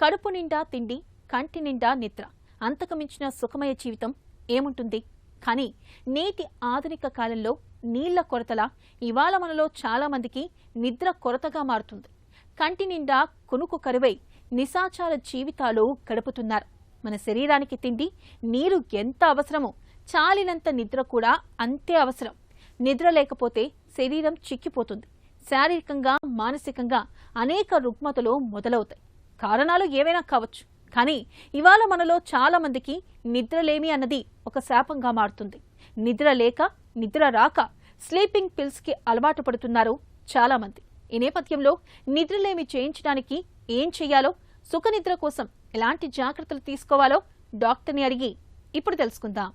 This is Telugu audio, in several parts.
కడుపు నిండా తిండి, కంటి నిండా నిద్ర, అంతకుమించిన సుఖమయ జీవితం ఏముంటుంది? కానీ నేటి ఆధునిక కాలంలో నీళ్ల కొరతల ఇవాళ మనలో చాలా మందికి నిద్ర కొరతగా మారుతుంది. కంటి నిండా కునుకు కరువై నిశాచార జీవితాలు గడుపుతున్నారు. మన శరీరానికి తిండి, నీరు ఎంత అవసరమో చాలినంత నిద్ర కూడా అంతే అవసరం. నిద్ర లేకపోతే శరీరం చిక్కిపోతుంది. శారీరకంగా, మానసికంగా అనేక రుగ్మతలు మొదలవుతాయి. కారణాలు ఏవైనా కావచ్చు. కానీ ఇవాళ మనలో చాలా మందికి నిద్రలేమి అన్నది ఒక శాపంగా మారుతుంది. నిద్ర లేక, నిద్ర రాక స్లీపింగ్ పిల్స్ కి అలవాటు పడుతున్నారు చాలా మంది. ఈ నేపథ్యంలో నిద్రలేమి చేయించడానికి ఏం చెయ్యాలో, సుఖనిద్ర కోసం ఎలాంటి జాగ్రత్తలు తీసుకోవాలో డాక్టర్ని అడిగి ఇప్పుడు తెలుసుకుందాం.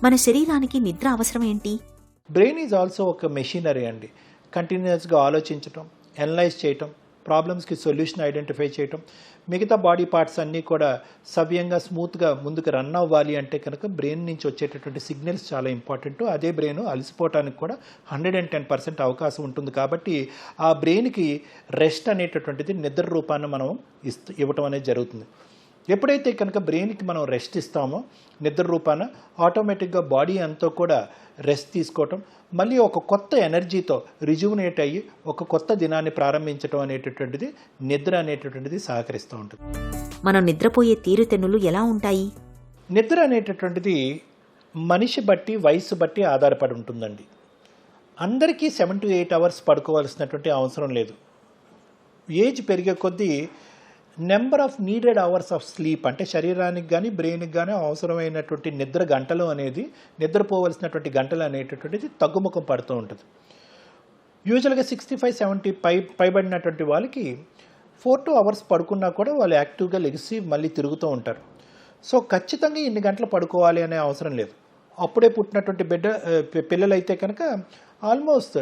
మన శరీరానికి నిద్ర అవసరం ఏంటి? బ్రెయిన్ ఈజ్ ఆల్సో ఒక మెషినరీ అండి. కంటిన్యూస్గా ఆలోచించటం, అనలైజ్ చేయటం, ప్రాబ్లమ్స్కి సొల్యూషన్ ఐడెంటిఫై చేయటం, మిగతా బాడీ పార్ట్స్ అన్నీ కూడా సవ్యంగా స్మూత్గా ముందుకు రన్ అవ్వాలి అంటే కనుక బ్రెయిన్ నుంచి వచ్చేటటువంటి సిగ్నల్స్ చాలా ఇంపార్టెంట్. అదే బ్రెయిన్ అలసిపోవటానికి కూడా 110% అవకాశం ఉంటుంది. కాబట్టి ఆ బ్రెయిన్కి రెస్ట్ అనేటటువంటిది నిద్ర రూపాన్ని మనం ఇవ్వటం అనేది జరుగుతుంది. ఎప్పుడైతే కనుక బ్రెయిన్కి మనం రెస్ట్ ఇస్తామో నిద్ర రూపాన, ఆటోమేటిక్గా బాడీ అంతా కూడా రెస్ట్ తీసుకోవటం, మళ్ళీ ఒక కొత్త ఎనర్జీతో రిజ్యూమినేట్ అయ్యి ఒక కొత్త దినాన్ని ప్రారంభించడం అనేటటువంటిది నిద్ర అనేటటువంటిది సహకరిస్తూ ఉంటుంది. మనం నిద్రపోయే తీరుతెన్నులు ఎలా ఉంటాయి? నిద్ర అనేటటువంటిది మనిషి బట్టి, వయసు బట్టి ఆధారపడి ఉంటుందండి. అందరికీ 7 to 8 hours పడుకోవాల్సినటువంటి అవసరం లేదు. ఏజ్ పెరిగే కొద్దీ number of needed hours of sleep, అంటే శరీరానికి కానీ బ్రెయిన్కి కానీ అవసరమైనటువంటి నిద్ర గంటలు అనేది, నిద్రపోవలసినటువంటి గంటలు అనేటటువంటిది తగ్గుముఖం పడుతూ ఉంటుంది. యూజువల్గా 65-70 పైబడినటువంటి వాళ్ళకి 4-2 hours పడుకున్నా కూడా వాళ్ళు యాక్టివ్గా లెగిసి మళ్ళీ తిరుగుతూ ఉంటారు. సో ఖచ్చితంగా ఇన్ని గంటలు పడుకోవాలి అనే అవసరం లేదు. అప్పుడే పుట్టినటువంటి పిల్లలు అయితే కనుక ఆల్మోస్ట్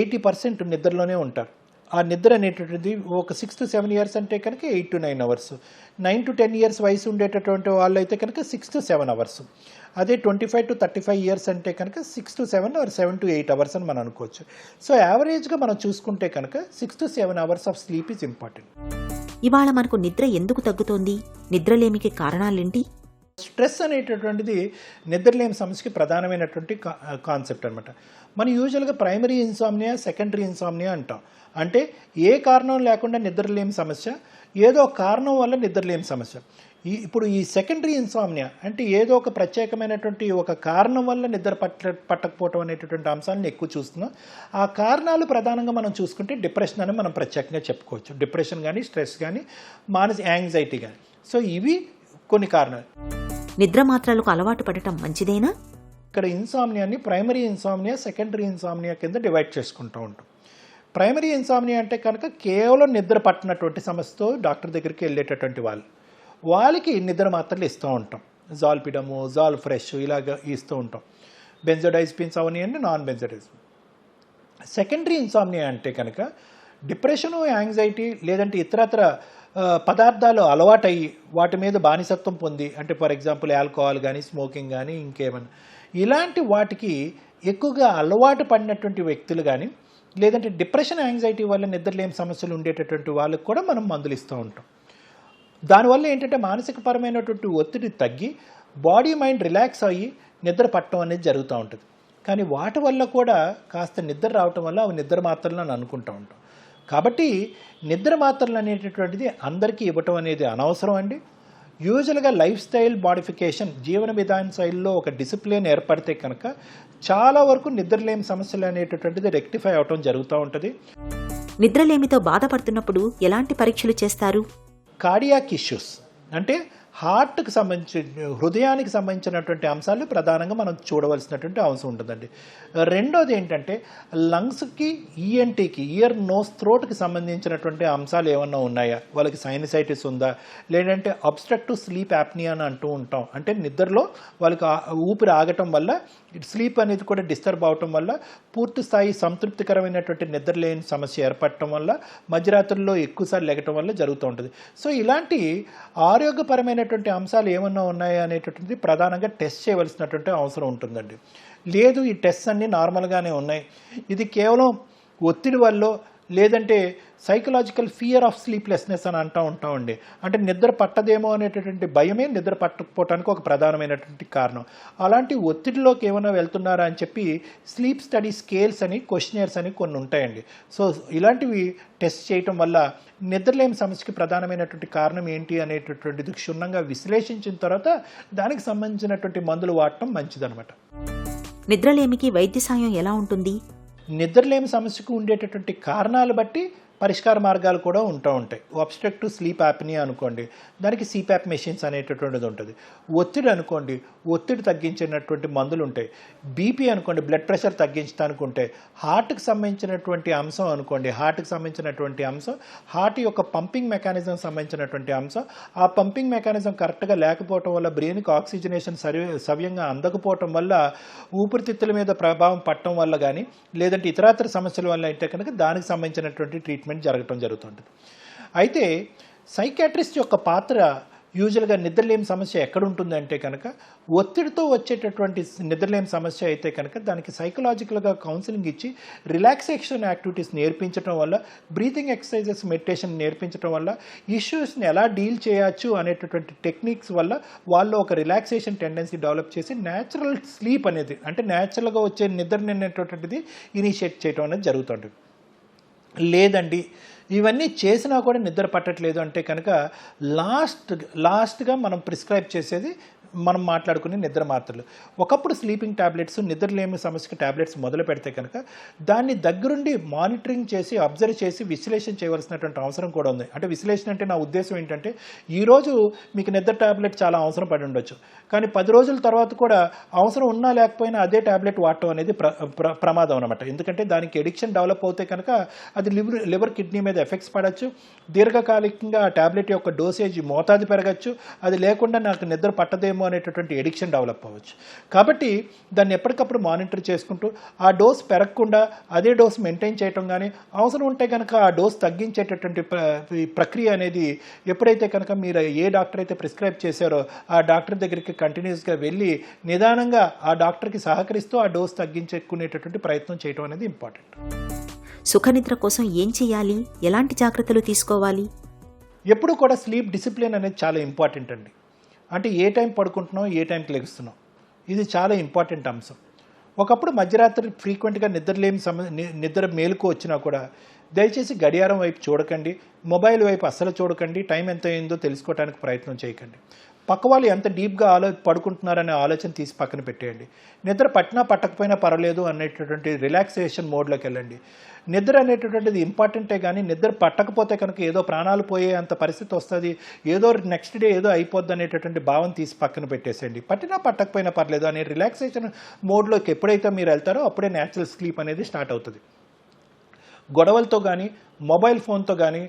80% నిద్రలోనే ఉంటారు. ఆ నిద్ర అనేటటువంటిది ఒక 6 to 7 years అంటే కనుక 8 to 9 hours, 9 to 10 years వయసు ఉండేటటువంటి వాళ్ళు అయితే కనుక 6 to 7 hours, అదే 25 to 35 years అంటే కనుక 6 to 7 or 7 to 8 hours అని మనం అనుకోవచ్చు. సో యావరేజ్గా మనం చూసుకుంటే కనుక 6 to 7 hours of sleep is important. ఇవాళ మనకు నిద్ర ఎందుకు తగ్గుతోంది? నిద్రలేమికి కారణాలేంటి? స్ట్రెస్ అనేటటువంటిది నిద్రలేమి సమస్యకి ప్రధానమైనటువంటి కాన్సెప్ట్ అనమాట. మనం యూజువల్గా ప్రైమరీ ఇన్సామ్నియా, సెకండరీ ఇన్సామ్నియా అంటాం. అంటే ఏ కారణం లేకుండా నిద్రలేమి సమస్య, ఏదో కారణం వల్ల నిద్రలేమి సమస్య. ఇప్పుడు ఈ సెకండరీ ఇన్సామ్నియా అంటే ఏదో ఒక ప్రత్యేకమైనటువంటి ఒక కారణం వల్ల నిద్ర పట్టకపోవటం అనేటటువంటి అంశాలను ఎక్కువ చూస్తున్నాం. ఆ కారణాలు ప్రధానంగా మనం చూసుకుంటే డిప్రెషన్ అని మనం ప్రత్యేకంగా చెప్పుకోవచ్చు. డిప్రెషన్ కానీ, స్ట్రెస్ కానీ, మానసిక యాంగ్జైటీ కానీ. సో ఇవి కొన్ని కారణాలు. నిద్ర మాత్రలకు అలవాటు పడటం మంచిదేనా? ఇక్కడ ఇన్సామ్నియాని ప్రైమరీ ఇన్సామ్నియా, సెకండరీ ఇన్సామ్నియా కింద డివైడ్ చేసుకుంటూ ఉంటాం. ప్రైమరీ ఇన్సామ్నియా అంటే కనుక కేవలం నిద్ర పట్టినటువంటి సమస్యతో డాక్టర్ దగ్గరికి వెళ్ళేటటువంటి వాళ్ళకి నిద్ర మాత్రలు ఇస్తూ ఉంటాం. జాల్పిడము, జాల్ ఫ్రెష్ ఇలాగ ఇస్తూ ఉంటాం. బెంజోడైజపిన్స్ అవనియండి, నాన్ బెంజోడైజపిన్. సెకండరీ ఇన్సామ్నియా అంటే కనుక డిప్రెషను, యాంగ్జైటీ లేదంటే ఇతరత్ర పదార్థాలు అలవాటయ్యి వాటి మీద బానిసత్వం పొంది, అంటే ఫర్ ఎగ్జాంపుల్ ఆల్కహాల్ కానీ, స్మోకింగ్ కానీ, ఇంకేమైనా ఇలాంటి వాటికి ఎక్కువగా అలవాటు పడినటువంటి వ్యక్తులు కానీ, లేదంటే డిప్రెషన్, యాంగ్జైటీ వల్ల నిద్రలేని సమస్యలు ఉండేటటువంటి వాళ్ళకి కూడా మనం మందులు ఇస్తూ ఉంటాం. దానివల్ల ఏంటంటే మానసికపరమైనటువంటి ఒత్తిడి తగ్గి బాడీ మైండ్ రిలాక్స్ అయ్యి నిద్ర పట్టడం అనేది జరుగుతూ ఉంటుంది. కానీ వాటి వల్ల కూడా కాస్త నిద్ర రావటం వల్ల అవి నిద్ర మాత్రలు అని అనుకుంటూ ఉంటాం. కాబట్టి నిద్ర మాత్రలు అనేటటువంటిది అందరికీ ఇవ్వటం అనేది అనవసరం అండి. యూజువల్గా లైఫ్ స్టైల్ మోడిఫికేషన్, జీవన విధాన శైలిలో ఒక డిసిప్లిన్ ఏర్పడితే కనుక చాలా వరకు నిద్రలేమి సమస్యలు అనేటటువంటిది రెక్టిఫై అవటం జరుగుతూ ఉంటుంది. నిద్రలేమితో బాధపడుతున్నప్పుడు ఎలాంటి పరీక్షలు చేస్తారు? కార్డియాక్ ఇష్యూస్ అంటే హార్ట్కి సంబంధించి హృదయానికి సంబంధించినటువంటి అంశాలు ప్రధానంగా మనం చూడవలసినటువంటి అవసరం ఉంటుందండి. రెండోది ఏంటంటే లంగ్స్కి, ఈఎన్టీకి, ఇయర్ నోస్ థ్రోట్కి సంబంధించినటువంటి అంశాలు ఏమన్నా ఉన్నాయా, వాళ్ళకి సైనసైటిస్ ఉందా, లేదంటే అబ్స్ట్రక్టివ్ స్లీప్ యాప్నియా అని అంటూ ఉంటాం. అంటే నిద్రలో వాళ్ళకి ఊపిరి ఆగటం వల్ల స్లీప్ అనేది కూడా డిస్టర్బ్ అవటం వల్ల పూర్తి స్థాయి సంతృప్తికరమైనటువంటి నిద్ర లేని సమస్య ఏర్పడటం వల్ల మధ్యరాత్రుల్లో ఎక్కువసార్లు లెగటం వల్ల జరుగుతూ ఉంటుంది. సో ఇలాంటి ఆరోగ్యపరమైనటువంటి అంశాలు ఏమన్నా ఉన్నాయా అనేటటువంటిది ప్రధానంగా టెస్ట్ చేయవలసినటువంటి అవసరం ఉంటుందండి. లేదు, ఈ టెస్ట్ అన్నీ నార్మల్గానే ఉన్నాయి, ఇది కేవలం ఒత్తిడి వల్ల లేదంటే సైకలాజికల్ ఫియర్ ఆఫ్ స్లీప్లెస్నెస్ అని ఉంటామండి. అంటే నిద్ర పట్టదేమో అనేటటువంటి భయమే నిద్ర పట్టకపోవటానికి ఒక ప్రధానమైనటువంటి కారణం. అలాంటి ఒత్తిడిలోకి ఏమైనా వెళ్తున్నారా అని చెప్పి స్లీప్ స్టడీ స్కేల్స్ అని, క్వశ్చనర్స్ అని కొన్ని ఉంటాయండి. సో ఇలాంటివి టెస్ట్ చేయటం వల్ల నిద్రలేమి సమస్యకి ప్రధానమైనటువంటి కారణం ఏంటి అనేటటువంటిది క్షుణ్ణంగా విశ్లేషించిన తర్వాత దానికి సంబంధించినటువంటి మందులు వాడటం మంచిదన్నమాట. నిద్రలేమికి వైద్య సాయం ఎలా ఉంటుంది? నిద్రలేమి సమస్యకు ఉండేటటువంటి కారణాలు బట్టి పరిష్కార మార్గాలు కూడా ఉంటాయి. అబ్స్ట్రక్టివ్ స్లీప్ యాప్నియా అనుకోండి, దానికి సిప్యాప్ మెషిన్స్ అనేటటువంటిది ఉంటుంది. ఒత్తిడి అనుకోండి, ఒత్తిడి తగ్గించినటువంటి మందులు ఉంటాయి. బీపీ అనుకోండి, బ్లడ్ ప్రెషర్ తగ్గించడానికి ఉంటాయి. హార్ట్కి సంబంధించినటువంటి అంశం అనుకోండి, హార్ట్కి సంబంధించినటువంటి అంశం, హార్ట్ యొక్క పంపింగ్ మెకానిజం సంబంధించినటువంటి అంశం, ఆ పంపింగ్ మెకానిజం కరెక్ట్గా లేకపోవటం వల్ల బ్రెయిన్కి ఆక్సిజనేషన్ సవ్యంగా అందకపోవటం వల్ల ఊపిరితిత్తుల మీద ప్రభావం పడటం వల్ల కానీ, లేదంటే ఇతరాతర సమస్యల వల్ల అయితే కనుక దానికి సంబంధించినటువంటి ట్రీట్మెంట్ జరగటం జరుగుతుంటుంది. అయితే సైకాట్రిస్ట్ యొక్క పాత్ర యూజువల్గా నిద్రలేని సమస్య ఎక్కడ ఉంటుందంటే కనుక ఒత్తిడితో వచ్చేటటువంటి నిద్రలేని సమస్య అయితే కనుక దానికి సైకలాజికల్గా కౌన్సిలింగ్ ఇచ్చి రిలాక్సేషన్ యాక్టివిటీస్ నేర్పించడం వల్ల, బ్రీతింగ్ ఎక్సర్సైజెస్, మెడిటేషన్ నేర్పించడం వల్ల, ఇష్యూస్ని ఎలా డీల్ చేయొచ్చు అనేటటువంటి టెక్నిక్స్ వల్ల వాళ్ళు ఒక రిలాక్సేషన్ టెండెన్సీ డెవలప్ చేసి న్యాచురల్ స్లీప్ అనేది, అంటే న్యాచురల్గా వచ్చే నిద్ర అనేటటువంటిది ఇనిషియేట్ చేయడం అనేది జరుగుతుంది. లేదండి ఇవన్నీ చేసినా కూడా నిద్ర పట్టట్లేదు అంటే కనుక లాస్ట్గా మనం ప్రిస్క్రైబ్ చేసేది మనం మాట్లాడుకునే నిద్ర మాత్రలు. ఒకప్పుడు స్లీపింగ్ ట్యాబ్లెట్స్, నిద్రలేమి సమస్యకి ట్యాబ్లెట్స్ మొదలు పెడితే కనుక దాన్ని దగ్గరుండి మానిటరింగ్ చేసి, అబ్జర్వ్ చేసి విశ్లేషణ చేయవలసినటువంటి అవసరం కూడా ఉంది. అంటే విశ్లేషణ అంటే నా ఉద్దేశం ఏంటంటే, ఈరోజు మీకు నిద్ర ట్యాబ్లెట్ చాలా అవసరం పడి ఉండొచ్చు, కానీ 10 రోజుల తర్వాత కూడా అవసరం ఉన్నా లేకపోయినా అదే ట్యాబ్లెట్ వాడటం అనేది ప్రమాదం అనమాట. ఎందుకంటే దానికి ఎడిక్షన్ డెవలప్ అవుతే కనుక అది లివర్ కిడ్నీ మీద ఎఫెక్ట్స్ పడవచ్చు. దీర్ఘకాలికంగా ఆ ట్యాబ్లెట్ యొక్క డోసేజ్ మోతాదు పెరగచ్చు. అది లేకుండా నాకు నిద్ర పట్టదేమో అనేటటువంటి ఎడిక్షన్ డెవలప్ అవ్వచ్చు. కాబట్టి దాన్ని ఎప్పటికప్పుడు మానిటర్ చేసుకుంటూ ఆ డోస్ పెరగకుండా అదే డోస్ మెయింటైన్ చేయటం కానీ, అవసరం ఉంటే కనుక ఆ డోస్ తగ్గించేటటువంటి ప్రక్రియ అనేది ఎప్పుడైతే కనుక మీరు ఏ డాక్టర్ అయితే ప్రిస్క్రైబ్ చేశారో ఆ డాక్టర్ దగ్గరికి కంటిన్యూస్గా వెళ్ళి నిదానంగా ఆ డాక్టర్కి సహకరిస్తూ ఆ డోస్ తగ్గించుకునేటటువంటి ప్రయత్నం చేయడం అనేది ఇంపార్టెంట్. సుఖనిద్ర కోసం ఏం చేయాలి? ఎలాంటి జాగ్రత్తలు తీసుకోవాలి? ఎప్పుడు కూడా స్లీప్ డిసిప్లిన్ అనేది చాలా ఇంపార్టెంట్ అండి. అంటే ఏ టైం పడుకుంటున్నాం, ఏ టైంకి లెగుస్తున్నాం, ఇది చాలా ఇంపార్టెంట్ అంశం. ఒకప్పుడు మధ్యరాత్రి ఫ్రీక్వెంట్గా నిద్ర మేలుకు వచ్చినా కూడా దయచేసి గడియారం వైపు చూడకండి, మొబైల్ వైపు అస్సలు చూడకండి, టైం ఎంత అయిందో తెలుసుకోవడానికి ప్రయత్నం చేయకండి. పక్క వాళ్ళు ఎంత డీప్గా పడుకుంటున్నారనే ఆలోచన తీసి పక్కన పెట్టేయండి. నిద్ర పట్టినా పట్టకపోయినా పర్వాలేదు అనేటటువంటి రిలాక్సేషన్ మోడ్లోకి వెళ్ళండి. నిద్ర అనేటటువంటిది ఇంపార్టెంటే, కానీ నిద్ర పట్టకపోతే కనుక ఏదో ప్రాణాలు పోయే అంత పరిస్థితి వస్తుంది, ఏదో నెక్స్ట్ డే ఏదో అయిపోద్ది అనేటటువంటి భావం తీసి పక్కన పెట్టేసేయండి. పట్టినా పట్టకపోయినా పర్లేదు అనే రిలాక్సేషన్ మోడ్లోకి ఎప్పుడైతే మీరు వెళ్తారో అప్పుడే న్యాచురల్ స్లీప్ అనేది స్టార్ట్ అవుతుంది. గొడవలతో కానీ, మొబైల్ ఫోన్తో కానీ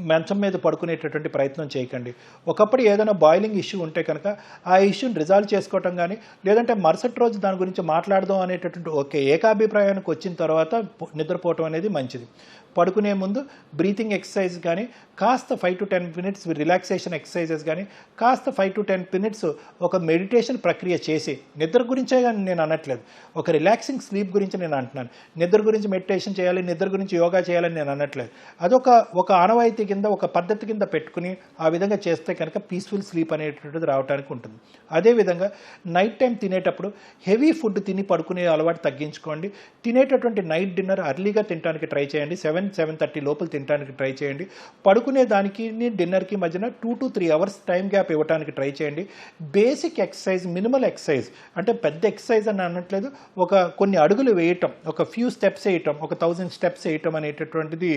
మంచం మీద పడుకునేటటువంటి ప్రయత్నం చేయకండి. ఒకప్పుడు ఏదైనా బాయిలింగ్ ఇష్యూ ఉంటే కనుక ఆ ఇష్యూని రిజాల్వ్ చేసుకోవటం కానీ, లేదంటే మరుసటి రోజు దాని గురించి మాట్లాడదాం అనేటటువంటి ఏకాభిప్రాయానికి వచ్చిన తర్వాత నిద్రపోవటం అనేది మంచిది. పడుకునే ముందు బ్రీతింగ్ ఎక్సర్సైజ్ కానీ, కాస్త 5 to 10 minutes రిలాక్సేషన్ ఎక్సర్సైజెస్ కానీ, కాస్త 5 to 10 minutes ఒక మెడిటేషన్ ప్రక్రియ చేసి, నిద్ర గురించే కానీ నేను అనట్లేదు, ఒక రిలాక్సింగ్ స్లీప్ గురించి నేను అంటున్నాను. నిద్ర గురించి మెడిటేషన్ చేయాలి, నిద్ర గురించి యోగా చేయాలని నేను అనట్లేదు. ఒక ఆనవాయితీ కింద, ఒక పద్ధతి కింద పెట్టుకుని ఆ విధంగా చేస్తే కనుక పీస్ఫుల్ స్లీప్ అనేటువంటిది రావడానికి ఉంటుంది. అదేవిధంగా నైట్ టైం తినేటప్పుడు హెవీ ఫుడ్ తిని పడుకునే అలవాటు తగ్గించుకోండి. తినేటటువంటి నైట్ డిన్నర్ అర్లీగా తినడానికి ట్రై చేయండి. 7-7:30 లోపల తినడానికి ట్రై చేయండి. పడుకునే దానికి డిన్నర్కి మధ్యన 2 to 3 hours టైం గ్యాప్ ఇవ్వడానికి ట్రై చేయండి. బేసిక్ ఎక్సర్సైజ్, మినిమల్ ఎక్సర్సైజ్, అంటే పెద్ద ఎక్సర్సైజ్ అని అనట్లేదు, కొన్ని అడుగులు వేయటం, ఒక ఫ్యూ స్టెప్స్ వేయటం, 1000 steps వేయటం అనేటటువంటిది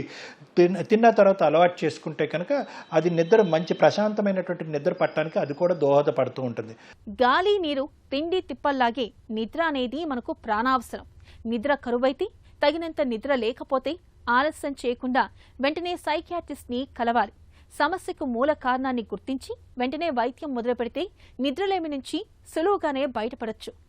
తిన్న తర్వాత అలవాటు చేసుకుంటే కనుక అది నిద్ర మంచి ప్రశాంతమైనటువంటి నిద్ర పట్టడానికి అది కూడా దోహదపడుతూ ఉంటుంది. గాలి నీరు తిండి తిప్పల్లాగే నిద్ర అనేది మనకు ప్రాణావసరం. నిద్ర కరువైతే, తగినంత నిద్ర లేకపోతే ఆలస్యం చేయకుండా వెంటనే సైకియాట్రిస్ట్ని కలవాలి. సమస్యకు మూల కారణాన్ని గుర్తించి వెంటనే వైద్యం మొదలుపెడితే నిద్రలేమి నుంచి సులువుగానే బయటపడొచ్చు.